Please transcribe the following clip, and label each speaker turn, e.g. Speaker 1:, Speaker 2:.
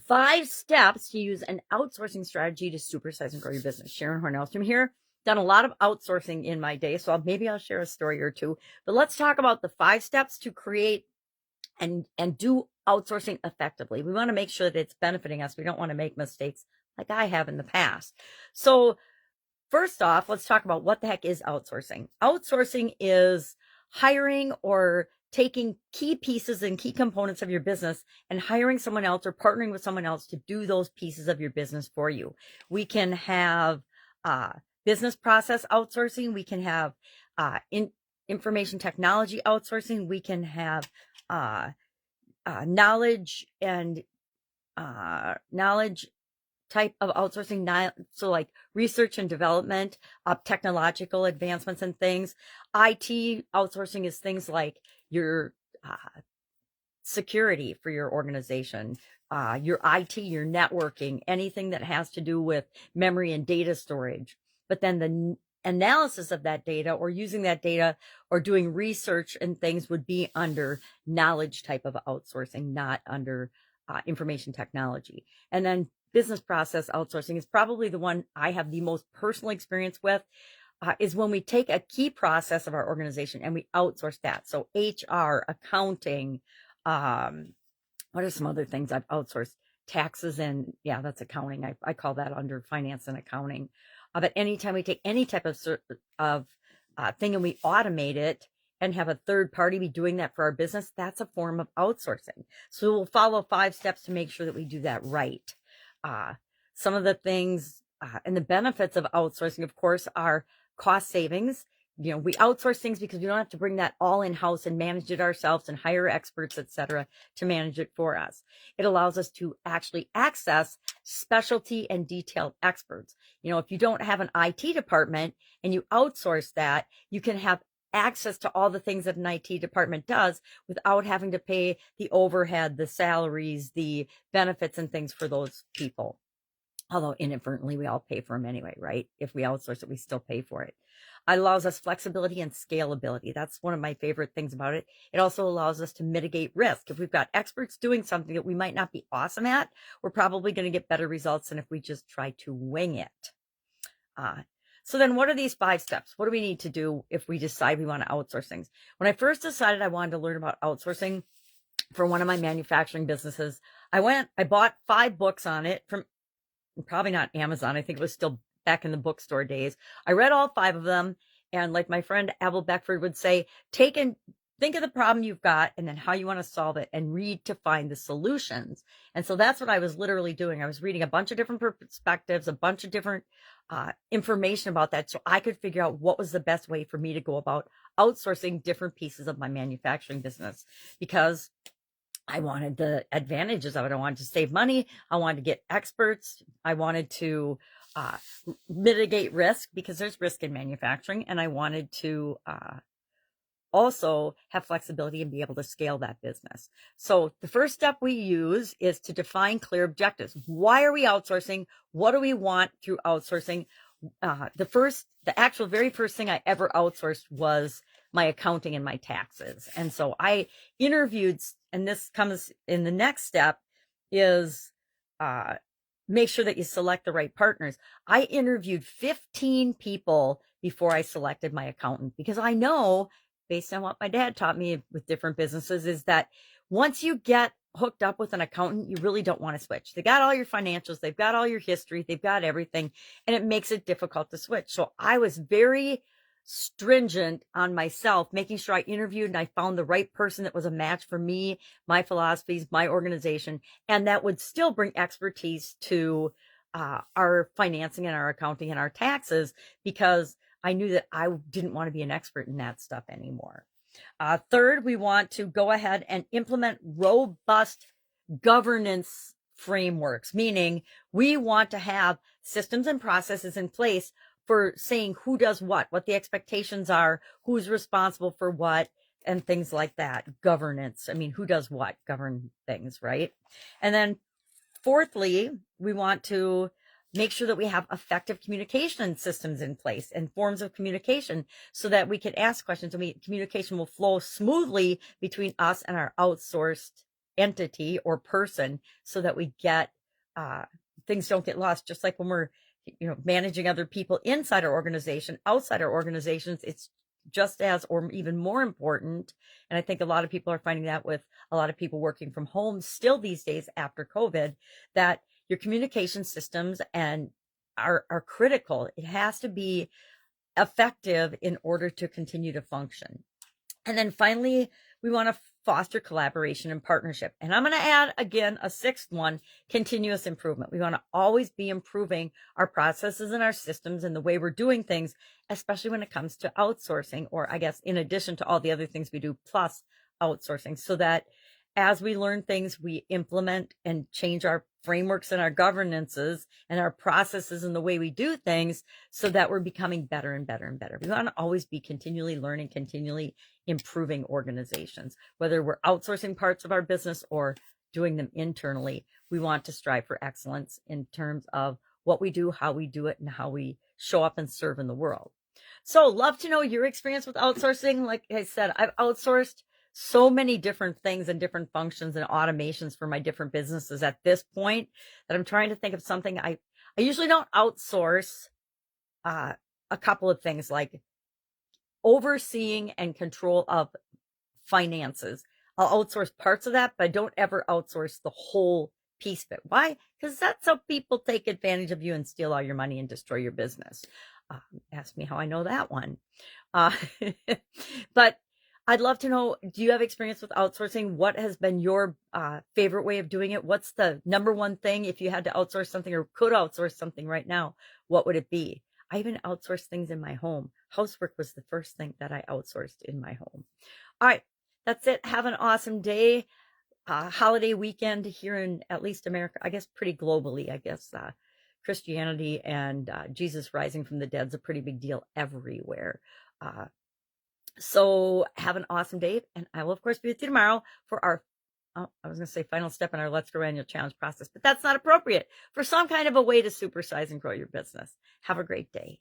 Speaker 1: 5 steps to use an outsourcing strategy to supersize and grow your business. Sharon Hornellstrom here. Done a lot of outsourcing in my day, so maybe I'll share a story or two. But let's talk about the 5 steps to create and do outsourcing effectively. We want to make sure that it's benefiting us. We don't want to make mistakes like I have in the past. So first off, let's talk about what the heck is outsourcing. Outsourcing is hiring or taking key pieces and key components of your business and hiring someone else or partnering with someone else to do those pieces of your business for you. We can have business process outsourcing. We can have information technology outsourcing. We can have knowledge and knowledge type of outsourcing. So like research and development, technological advancements and things. IT outsourcing is things like your security for your organization, your IT, your networking, anything that has to do with memory and data storage. But then the analysis of that data or using that data or doing research and things would be under knowledge type of outsourcing, not under information technology. And then business process outsourcing is probably the one I have the most personal experience with, is when we take a key process of our organization and we outsource that. So HR, accounting, what are some other things I've outsourced? Taxes and that's accounting. I call that under finance and accounting. But anytime we take any type of thing and we automate it and have a third party be doing that for our business, that's a form of outsourcing. So we'll follow 5 steps to make sure that we do that right. Some of the things and the benefits of outsourcing, of course, are cost savings. We outsource things because we don't have to bring that all in-house and manage it ourselves and hire experts, etc., to manage it for us. It allows us to actually access specialty and detailed experts. If you don't have an IT department and you outsource that, you can have access to all the things that an IT department does without having to pay the overhead, the salaries, the benefits and things for those people. Although inadvertently we all pay for them anyway, right? If we outsource it, we still pay for it. It allows us flexibility and scalability. That's one of my favorite things about it. It also allows us to mitigate risk. If we've got experts doing something that we might not be awesome at, we're probably going to get better results than if we just try to wing it. So then what are these 5 steps? What do we need to do if we decide we want to outsource things? When I first decided I wanted to learn about outsourcing for one of my manufacturing businesses, I bought 5 books on it from probably not Amazon. I think it was still back in the bookstore days. I read all 5 of them. And like my friend Abel Beckford would say, think of the problem you've got and then how you want to solve it and read to find the solutions. And so that's what I was literally doing. I was reading a bunch of different perspectives, a bunch of different information about that, so I could figure out what was the best way for me to go about outsourcing different pieces of my manufacturing business, because I wanted the advantages of it. I wanted to save money. I wanted to get experts. I wanted to mitigate risk, because there's risk in manufacturing, and I wanted to also have flexibility and be able to scale that business. So the first step we use is to define clear objectives. Why are we outsourcing? What do we want through outsourcing? The very first thing I ever outsourced was my accounting and my taxes. And so I interviewed, and this comes in the next step, is make sure that you select the right partners. I interviewed 15 people before I selected my accountant, because I know, based on what my dad taught me with different businesses, is that once you get hooked up with an accountant, you really don't want to switch. They got all your financials, they've got all your history, they've got everything, and it makes it difficult to switch. So I was very stringent on myself, making sure I interviewed and I found the right person that was a match for me, my philosophies, my organization, and that would still bring expertise to our financing and our accounting and our taxes, because I knew that I didn't want to be an expert in that stuff anymore. Third, we want to go ahead and implement robust governance frameworks, meaning we want to have systems and processes in place for saying who does what the expectations are, who's responsible for what, and things like that. Governance. I mean, who does what? Govern things, right? And then fourthly, we want to make sure that we have effective communication systems in place and forms of communication, so that we can ask questions and communication will flow smoothly between us and our outsourced entity or person so that we get things don't get lost. Just like when we're managing other people inside our organization, outside our organizations, it's just as or even more important. And I think a lot of people are finding that with a lot of people working from home still these days after COVID, that your communication systems and are critical. It has to be effective in order to continue to function. And then finally, we want to foster collaboration and partnership. And I'm going to add again a sixth one, continuous improvement. We want to always be improving our processes and our systems and the way we're doing things, especially when it comes to outsourcing, or I guess in addition to all the other things we do plus outsourcing, so that as we learn things, we implement and change our frameworks and our governances and our processes and the way we do things so that we're becoming better and better and better. We want to always be continually learning, continually improving organizations, whether we're outsourcing parts of our business or doing them internally. We want to strive for excellence in terms of what we do, how we do it, and how we show up and serve in the world. So love to know your experience with outsourcing. Like I said, I've outsourced so many different things and different functions and automations for my different businesses at this point that I'm trying to think of something. I usually don't outsource a couple of things like overseeing and control of finances. I'll outsource parts of that, but I don't ever outsource the whole piece of it. Why? Because that's how people take advantage of you and steal all your money and destroy your business. Ask me how I know that one. But I'd love to know, do you have experience with outsourcing? What has been your favorite way of doing it? What's the number one thing if you had to outsource something or could outsource something right now? What would it be? I even outsourced things in my home. Housework was the first thing that I outsourced in my home. All right, that's it. Have an awesome day. Holiday weekend here in at least America, I guess pretty globally, I guess Christianity and Jesus rising from the dead is a pretty big deal everywhere. So have an awesome day, and I will of course be with you tomorrow for our I was going to say final step in our Let's Grow Annual Challenge process, but that's not appropriate for some kind of a way to supersize and grow your business. Have a great day.